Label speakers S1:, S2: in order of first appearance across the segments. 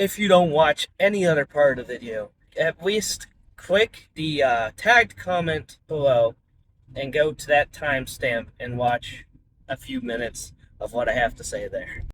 S1: if you don't watch any other part of the video, at least click the tagged comment below and go to that timestamp and watch a few minutes of what I have to say there.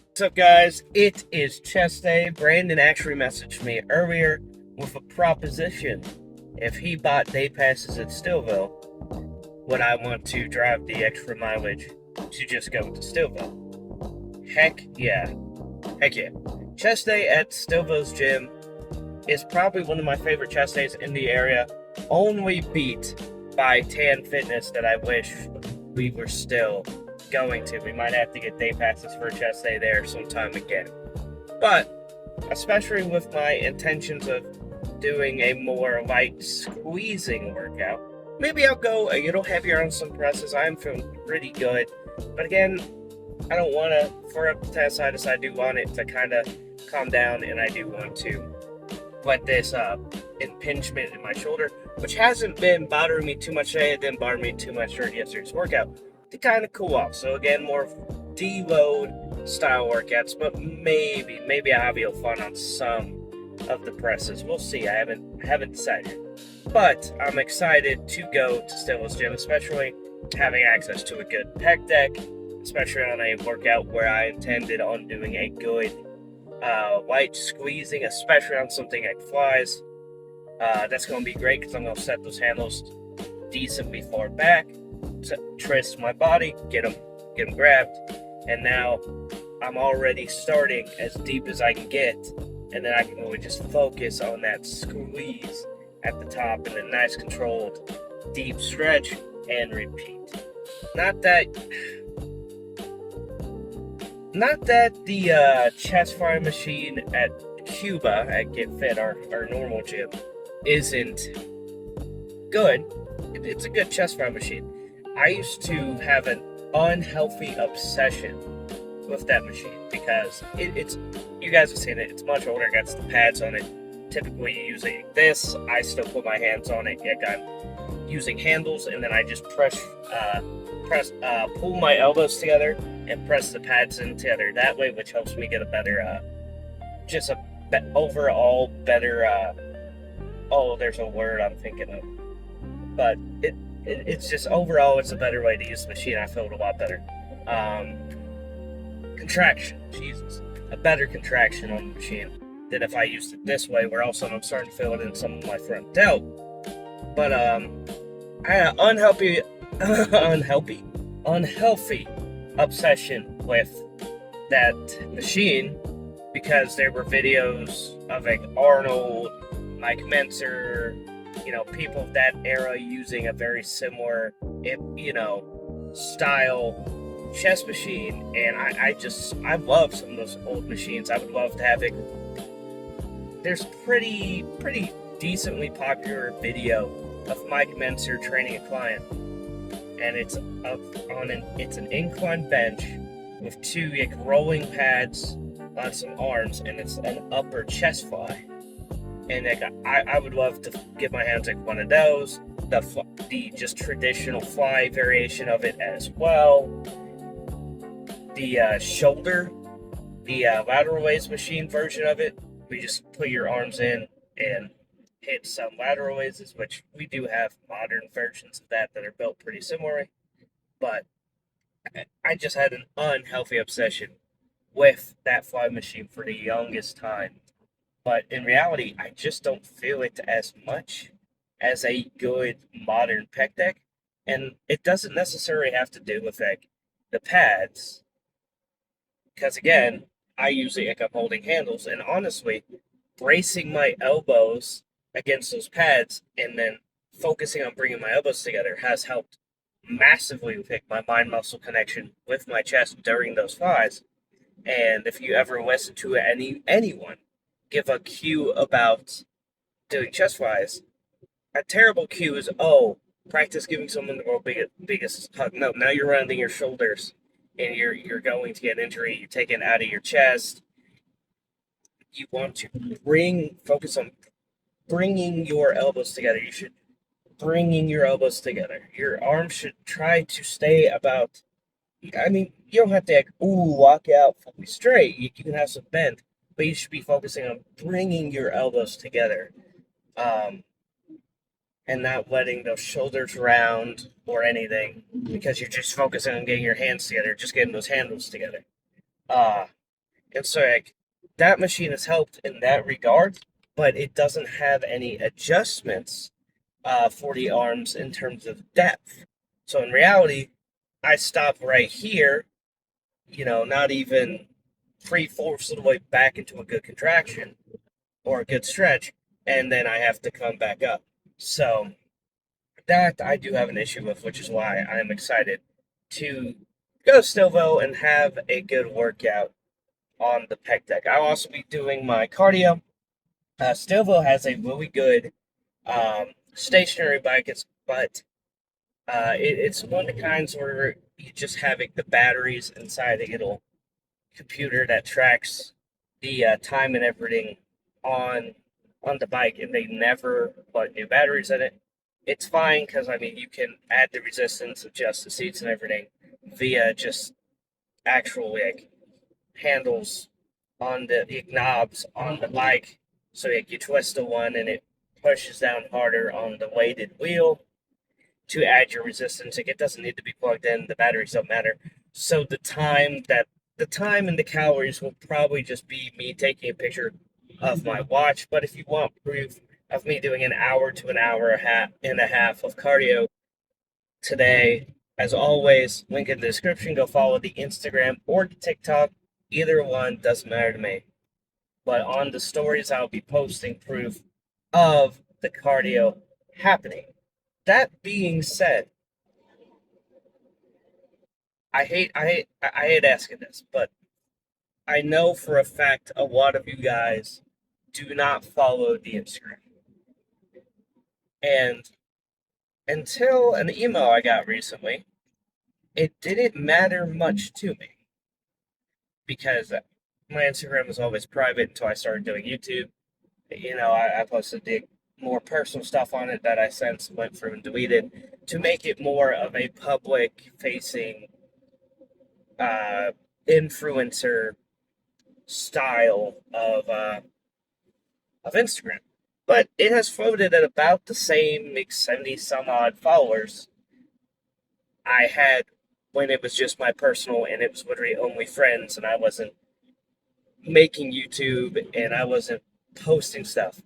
S1: What's up, guys? It is chest day. Brandon actually messaged me earlier with a proposition. If he bought day passes at Stillville, would I want to drive the extra mileage to just go to Stillville? Heck yeah. Heck yeah. Chest day at Stillville's gym is probably one of my favorite chest days in the area, only beat by Tan Fitness that I wish we were still going to. We might have to get day passes for chest day there sometime again. But especially with my intentions of doing a more light squeezing workout, maybe I'll go a little heavier on some presses. I'm feeling pretty good. But again, I don't want to, for a test, I do want it to kind of calm down, and I do want to let this impingement in my shoulder, which hasn't been bothering me too much today. It didn't bother me too much during yesterday's workout, to kind of cool off. So again, more deload style workouts, but maybe I'll have a little fun on some of the presses. We'll see. I haven't decided, but I'm excited to go to Stillville's gym, especially having access to a good pec deck, especially on a workout where I intended on doing a good light squeezing, especially on something like flies. That's going to be great because I'm going to set those handles decently far back, twist my body, get them grabbed, and now I'm already starting as deep as I can get, and then I can really just focus on that squeeze at the top and a nice controlled deep stretch and repeat. Not that the chest fire machine at Cuba at Get Fit, our normal gym, isn't good. It's a good chest fire machine. I used to have an unhealthy obsession with that machine because it's, you guys have seen it, it's much older, it got the pads on it. Typically you use it like this. I still put my hands on it, like I'm using handles, and then I just pull my elbows together and press the pads in together that way, which helps me get a better, overall better, there's a word I'm thinking of, but it's just overall, it's a better way to use the machine. I feel it a lot better. Contraction, Jesus, a better contraction on the machine than if I used it this way, where also I'm starting to feel it in some of my front delt. But I had an unhealthy obsession with that machine because there were videos of like Arnold, Mike Mentzer, people of that era using a very similar, style chest machine, and I love some of those old machines. I would love to have it. There's pretty decently popular video of Mike Mentzer training a client, and it's an incline bench with two rolling pads on some arms, and it's an upper chest fly. And I would love to get my hands like one of those, the just traditional fly variation of it as well. The shoulder, the lateral raise machine version of it, we just put your arms in and hit some lateral raises, which we do have modern versions of that are built pretty similarly. But I just had an unhealthy obsession with that fly machine for the longest time. But in reality, I just don't feel it as much as a good modern pec deck. And it doesn't necessarily have to do with like the pads. Because again, I usually like I'm holding handles, and honestly, bracing my elbows against those pads and then focusing on bringing my elbows together has helped massively with my mind muscle connection with my chest during those flies. And if you ever listen to anyone give a cue about doing chest flies, a terrible cue is, oh, Practice giving someone the world's biggest hug. No, now you're rounding your shoulders, and you're going to get an injury. You take it out of your chest. You want to focus on bringing your elbows together. You should bringing your elbows together. Your arms should try to stay about. I mean, you don't have to walk out fully straight. You can have some bend, but you should be focusing on bringing your elbows together, um, and not letting those shoulders round or anything because you're just focusing on getting your hands together, just getting those handles together. Uh, and so like that machine has helped in that regard, but it doesn't have any adjustments for the arms in terms of depth. So in reality, I stop right here, not even 3/4 of the way back into a good contraction or a good stretch, and then I have to come back up. So that I do have an issue with, which is why I'm excited to go to Stillville and have a good workout on the pec deck. I'll also be doing my cardio. Stillville has a really good stationary bike, but it's one of the kinds where you just have the batteries inside a little computer that tracks the time and everything on the bike, and they never put new batteries in it. It's fine because I mean you can add the resistance, adjust the seats and everything via just actual handles on the knobs on the bike. So you twist the one and it pushes down harder on the weighted wheel to add your resistance. It doesn't need to be plugged in. The batteries don't matter. So the time and the calories will probably just be me taking a picture of my watch. But if you want proof of me doing an hour to an hour and a half of cardio today, as always, link in the description. Go follow the Instagram or the TikTok. Either one doesn't matter to me. But on the stories, I'll be posting proof of the cardio happening. That being said, I hate asking this, but I know for a fact a lot of you guys do not follow the Instagram. And until an email I got recently, it didn't matter much to me because my Instagram was always private until I started doing YouTube. I posted the more personal stuff on it that I since went through and deleted to make it more of a public facing influencer style of Instagram. But it has floated at about the same 70 some odd followers I had when it was just my personal and it was literally only friends and I wasn't making YouTube and I wasn't posting stuff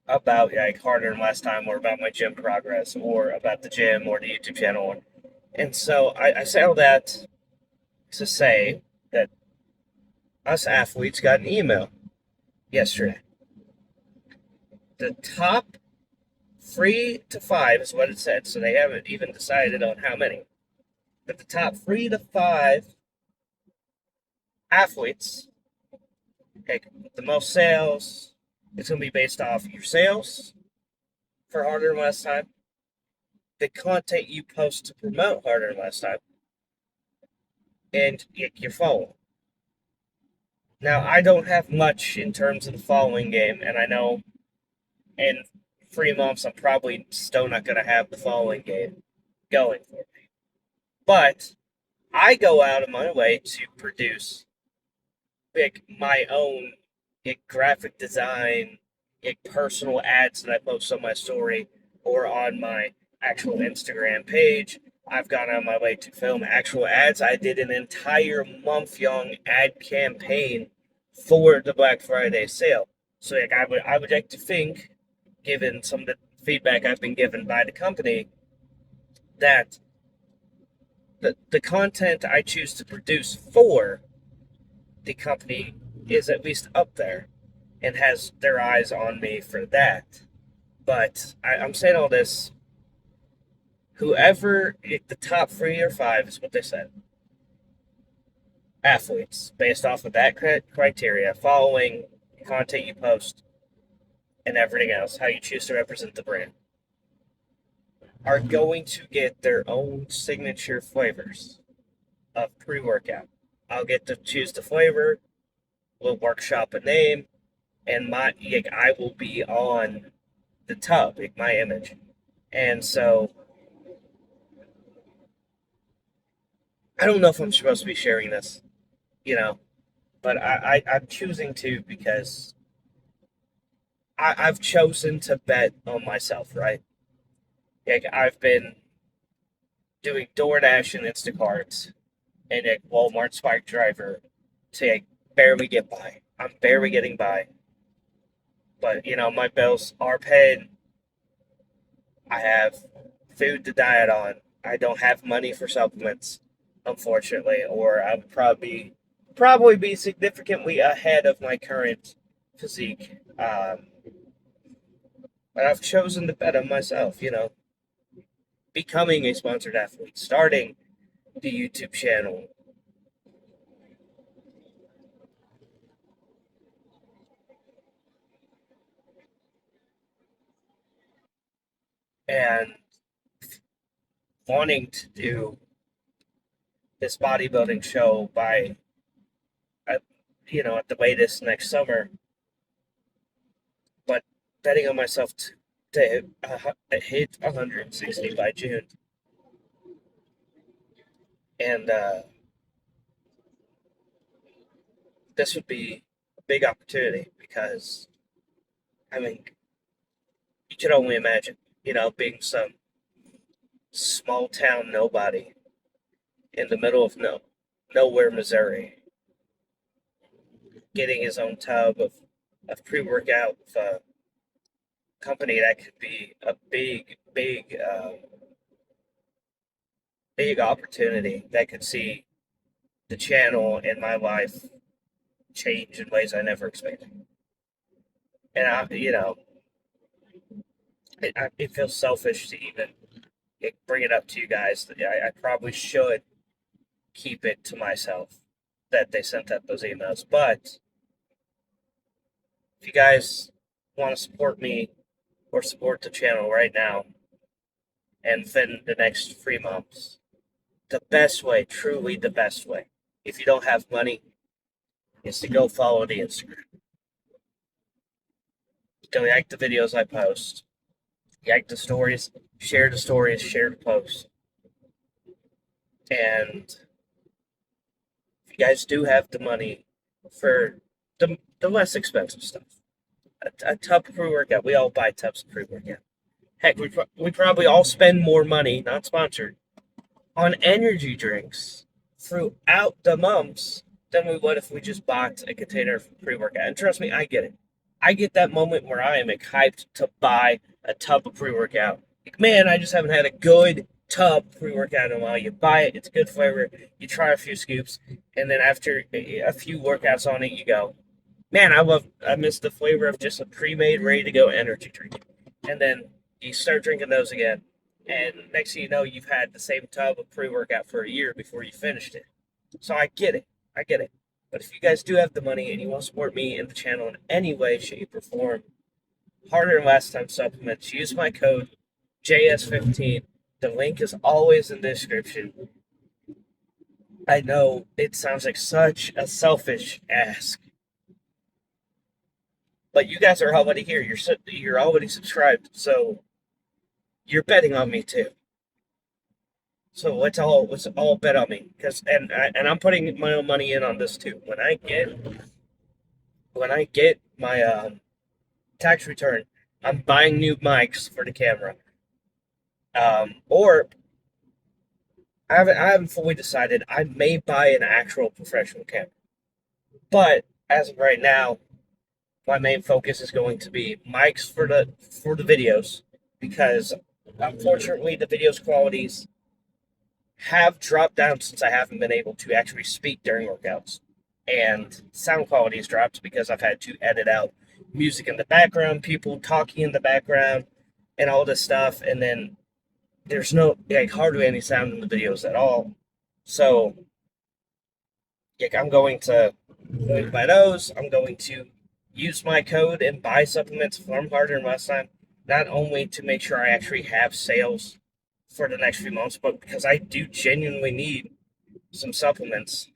S1: about harder than last time or about my gym progress or about the gym or the YouTube channel. And so I say all that to say that us athletes got an email yesterday. The top 3 to 5 is what it said, so they haven't even decided on how many. But the top 3 to 5 athletes, the most sales, it's going to be based off your sales for Harder Than Last Time, the content you post to promote Harder Than Last Time, and your following. Now, I don't have much in terms of the following game, and I know in 3 months I'm probably still not going to have the following game going for me. But I go out of my way to produce my own graphic design, personal ads that I post on my story or on my actual Instagram page. I've gone out of my way to film actual ads. I did an entire month-long ad campaign for the Black Friday sale. So I would like to think, given some of the feedback I've been given by the company, that the content I choose to produce for the company is at least up there and has their eyes on me for that. But I'm saying all this. Whoever the top 3 or 5 is what they said. Athletes, based off of that criteria, following content you post, and everything else, how you choose to represent the brand. are going to get their own signature flavors of pre-workout. I'll get to choose the flavor, we'll workshop a name, and I will be on the tub, my image. And so I don't know if I'm supposed to be sharing this, you know, but I'm choosing to because I've chosen to bet on myself, right? Like I've been doing DoorDash and Instacart and a Walmart Spike Driver to barely get by. I'm barely getting by, but my bills are paid. I have food to diet on. I don't have money for supplements, unfortunately, or I would probably be significantly ahead of my current physique. But I've chosen to bet on myself. Becoming a sponsored athlete, starting the YouTube channel, and wanting to do this bodybuilding show by, uh, at the latest next summer, but betting on myself to hit 160 by June. And this would be a big opportunity because, I mean, you can only imagine, being some small town nobody in the middle of nowhere, Missouri, getting his own tub of pre workout with a company that could be a big opportunity that could see the channel and my life change in ways I never expected. And it feels selfish to even bring it up to you guys. I probably should keep it to myself that they sent out those emails. But if you guys want to support me or support the channel right now and within the next 3 months, the best way, truly the best way, if you don't have money, is to go follow the Instagram. Go like the videos I post, like the stories, share the posts. And if you guys do have the money for the less expensive stuff, a tub of pre-workout, we all buy tubs of pre-workout. Heck, we probably all spend more money, not sponsored, on energy drinks throughout the months than we would if we just bought a container of pre-workout. And trust me, I get it. I get that moment where I am hyped to buy a tub of pre-workout. Like, man, I just haven't had a good tub pre-workout in a while. You buy it, it's good flavor. You try a few scoops, and then after a few workouts on it, you go, man, I miss the flavor of just a pre-made, ready-to-go energy drink. And then you start drinking those again, and next thing you know, you've had the same tub of pre-workout for a year before you finished it. So I get it. But if you guys do have the money and you want to support me and the channel in any way, shape, or form, Harder Than Last Time supplements, use my code JS15. The link is always in the description. I know it sounds like such a selfish ask, but you guys are already here. You're already subscribed, so you're betting on me too. So it's all bet on me and I'm putting my own money in on this too. When I get my tax return, I'm buying new mics for the camera. Or I haven't fully decided. I may buy an actual professional camera, but as of right now, my main focus is going to be mics for the videos because unfortunately the videos qualities have dropped down since I haven't been able to actually speak during workouts, and sound quality has dropped because I've had to edit out music in the background, people talking in the background, and all this stuff, and then there's no hardly any sound in the videos at all. So I'm going to buy those. I'm going to use my code and buy supplements from Harder Than Last Time, not only to make sure I actually have sales for the next few months, but because I do genuinely need some supplements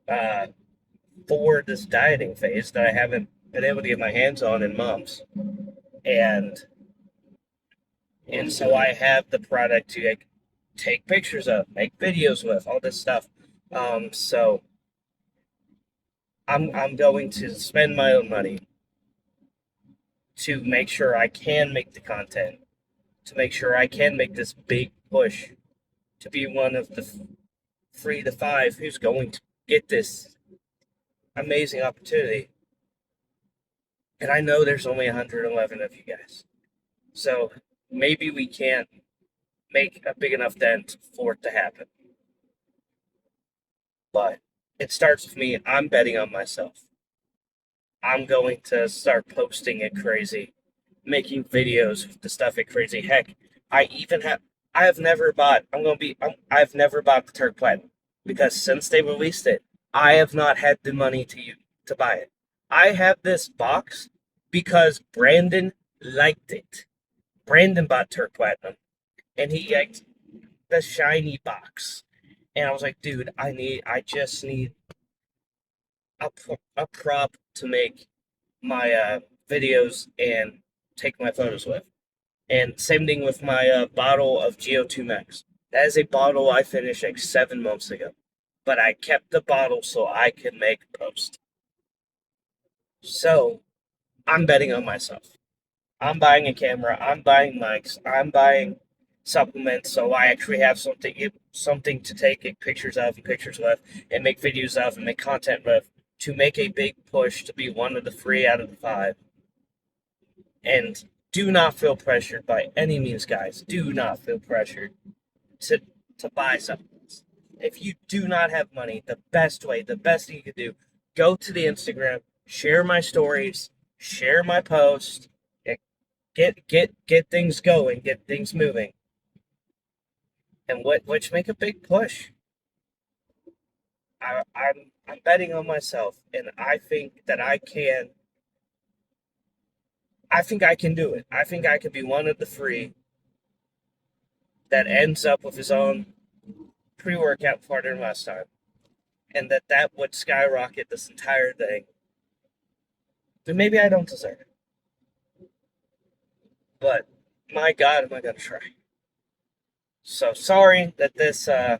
S1: uh, for this dieting phase that I haven't been able to get my hands on in months, and so I have the product to like, take pictures of, make videos with, all this stuff. So I'm going to spend my own money to make sure I can make the content, to make sure I can make this big push to be one of the 3 to 5 who's going to get this amazing opportunity. And I know there's only 111 of you guys. So maybe we can't make a big enough dent for it to happen. But it starts with me. I'm betting on myself. I'm going to start posting it crazy, making videos with the stuff it crazy. Heck, I have never bought, I've never bought the Turk Platinum because since they released it, I have not had the money to buy it. I have this box because Brandon liked it. Brandon bought Turk Platinum and he liked the shiny box. And I was like, dude, I just need a prop to make my videos and take my photos with. And same thing with my bottle of GO2 Max. That is a bottle I finished like 7 months ago. But I kept the bottle so I could make a post. So I'm betting on myself. I'm buying a camera. I'm buying mics. I'm buying supplements so I actually have something to take pictures of and pictures with and make videos of and make content with to make a big push to be one of the 3 out of the 5. And do not feel pressured by any means, guys. Do not feel pressured to buy supplements. If you do not have money, the best thing you can do, go to the Instagram, share my stories, share my post, get things going, get things moving, and which make a big push. I'm betting on myself, and I think that I can. I think I can do it. I think I could be one of the 3 that ends up with his own pre-workout partner last time, and that would skyrocket this entire thing. But maybe I don't deserve it. But my God, am I gonna try? So sorry that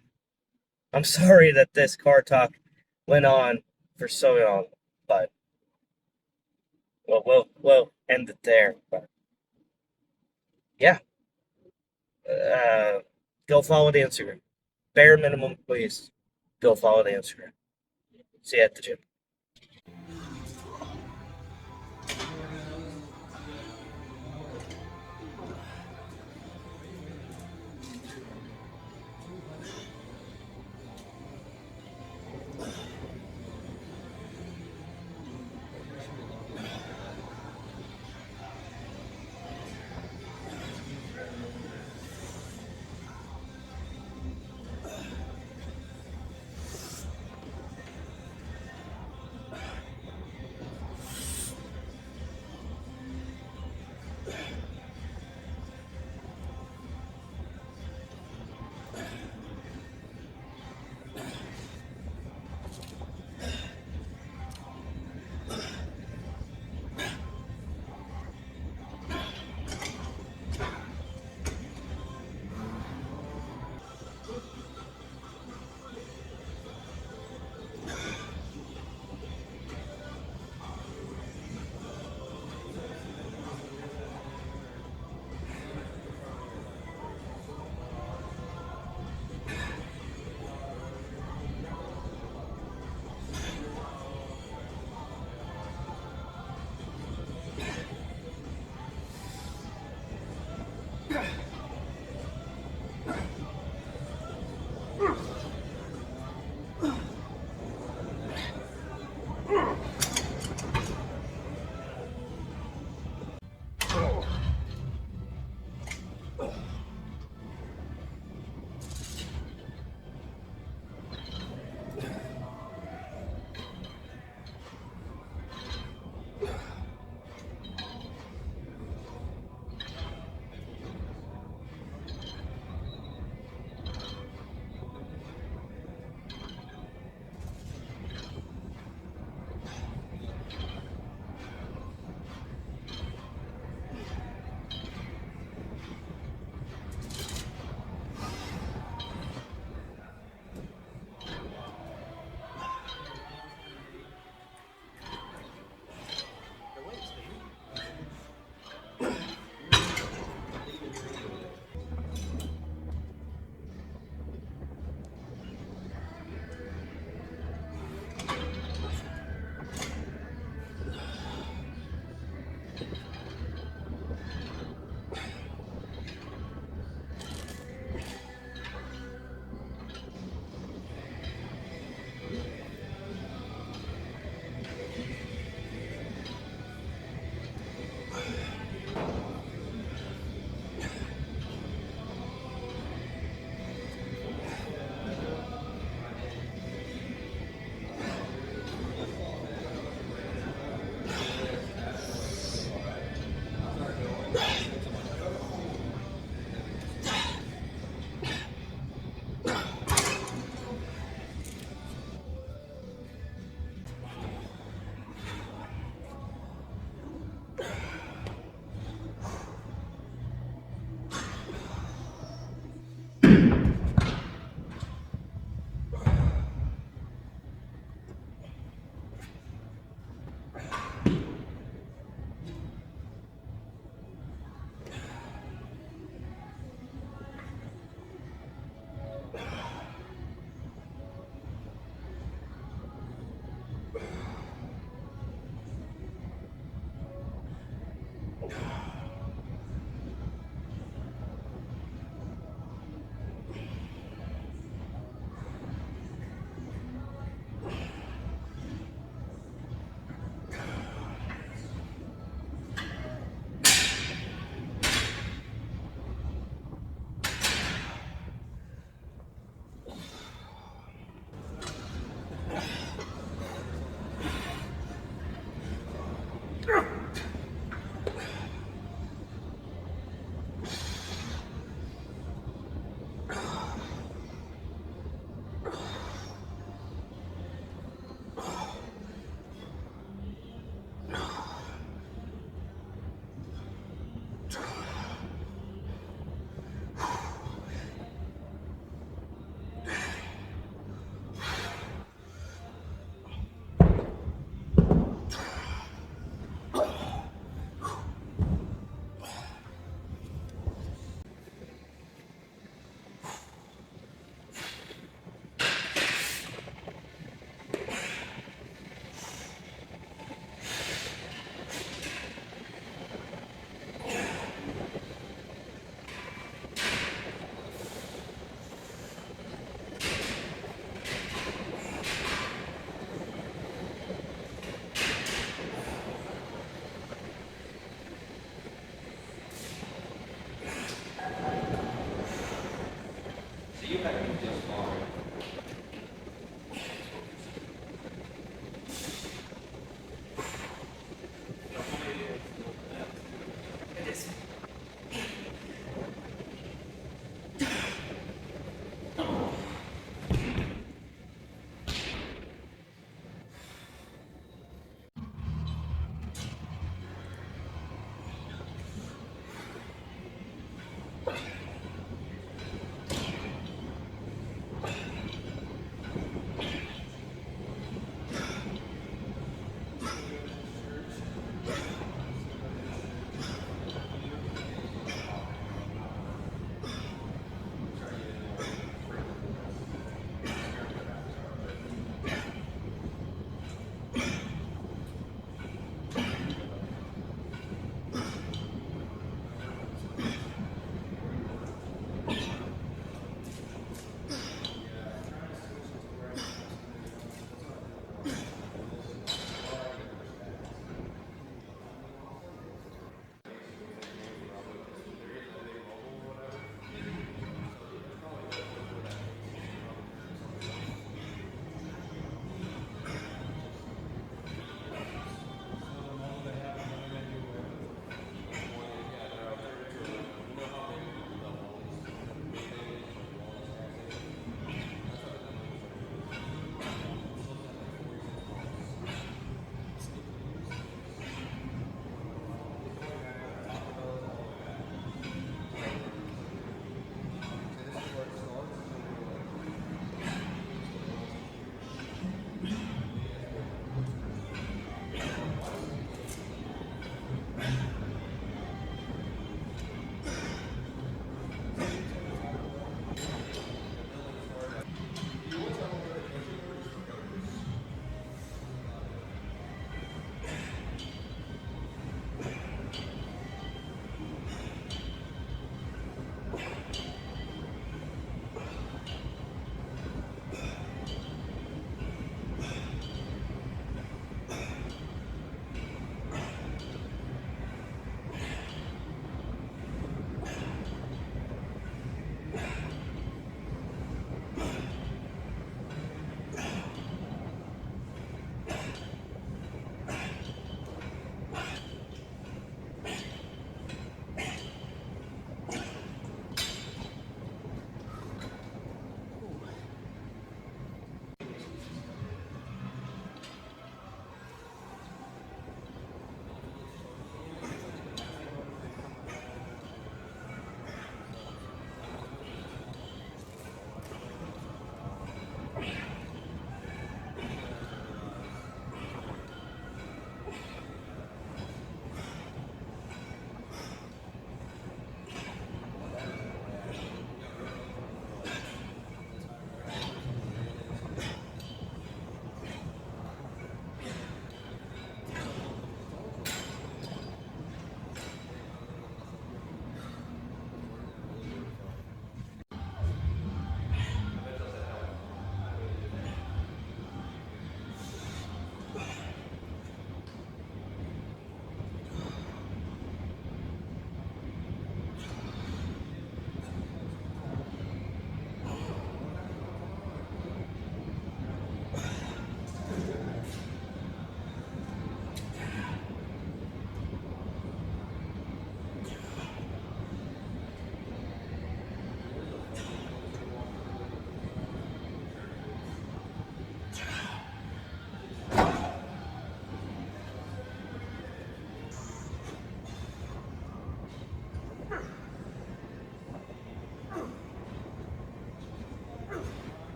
S1: I'm sorry that this car talk went on for so long, but we'll end it there. But yeah, go follow the Instagram. Bare minimum, please. Go follow the Instagram. See you at the gym.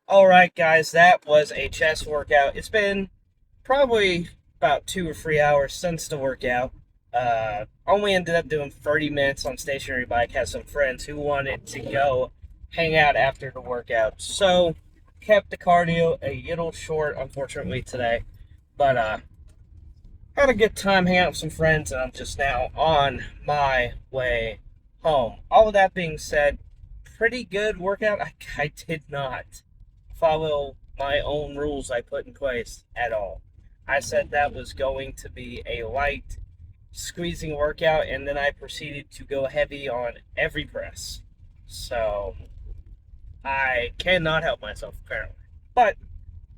S1: All right, guys, that was a chest workout. It's been probably about 2 or 3 hours since the workout. Only ended up doing 30 minutes on stationary bike. Had some friends who wanted to go hang out after the workout, so kept the cardio a little short, unfortunately, today. But had a good time hanging out with some friends, and I'm just now on my way home. All of that being said, pretty good workout. I did not follow my own rules I put in place at all. I said that was going to be a light squeezing workout, and then I proceeded to go heavy on every press. So I cannot help myself, apparently. But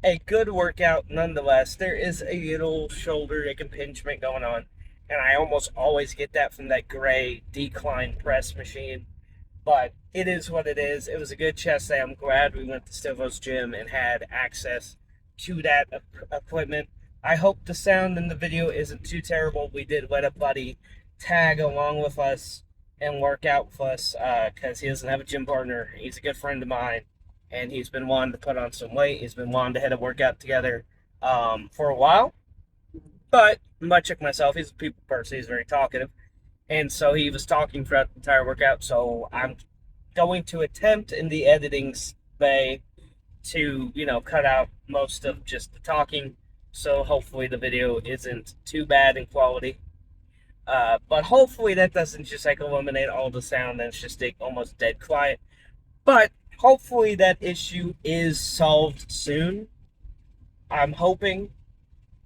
S1: a good workout nonetheless. There is a little shoulder impingement going on, and I almost always get that from that gray decline press machine. But it is what it is. It was a good chest day. I'm glad we went to Stilvo's gym and had access to that equipment. I hope the sound in the video isn't too terrible. We did let a buddy tag along with us and work out with us because he doesn't have a gym partner. He's a good friend of mine, and he's been wanting to put on some weight. He's been wanting to hit a workout together for a while. But much like myself, he's a people person. He's very talkative. And so he was talking throughout the entire workout. So I'm going to attempt in the editing bay to, cut out most of just the talking. So hopefully the video isn't too bad in quality. But hopefully that doesn't just eliminate all the sound and it's just almost dead quiet. But hopefully that issue is solved soon. I'm hoping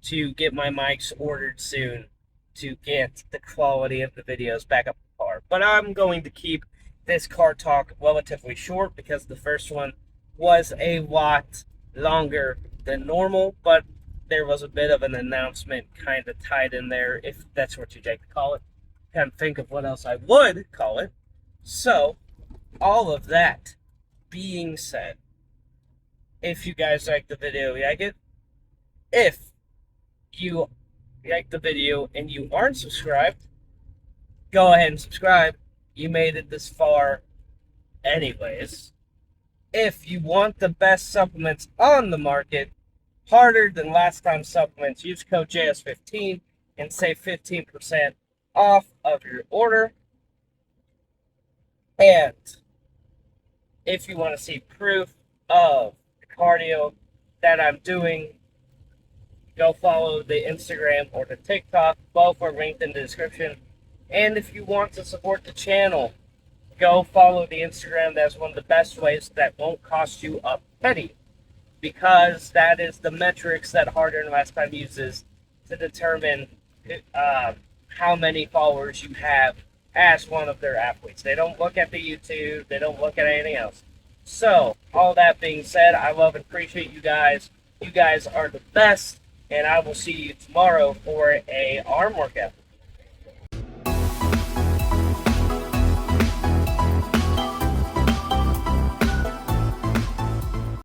S1: to get my mics ordered soon to get the quality of the videos back up to par. But I'm going to keep this car talk relatively short because the first one was a lot longer than normal, but there was a bit of an announcement kind of tied in there, if that's what you'd like to call it. Can't think of what else I would call it. So, all of that being said, if you guys like the video, like it. If you like the video and you aren't subscribed, go ahead and subscribe. You made it this far anyways. If you want the best supplements on the market, harder than last time supplements, use code JS15 and save 15% off of your order. And if you want to see proof of the cardio that I'm doing, go follow the Instagram or the TikTok. Both are linked in the description. And if you want to support the channel, go follow the Instagram. That's one of the best ways that won't cost you a penny, because that is the metrics that Hard Earned Lifetime uses to determine how many followers you have as one of their athletes. They don't look at the YouTube, they don't look at anything else. So, all that being said, I love and appreciate you guys. You guys are the best, and I will see you tomorrow for a arm workout.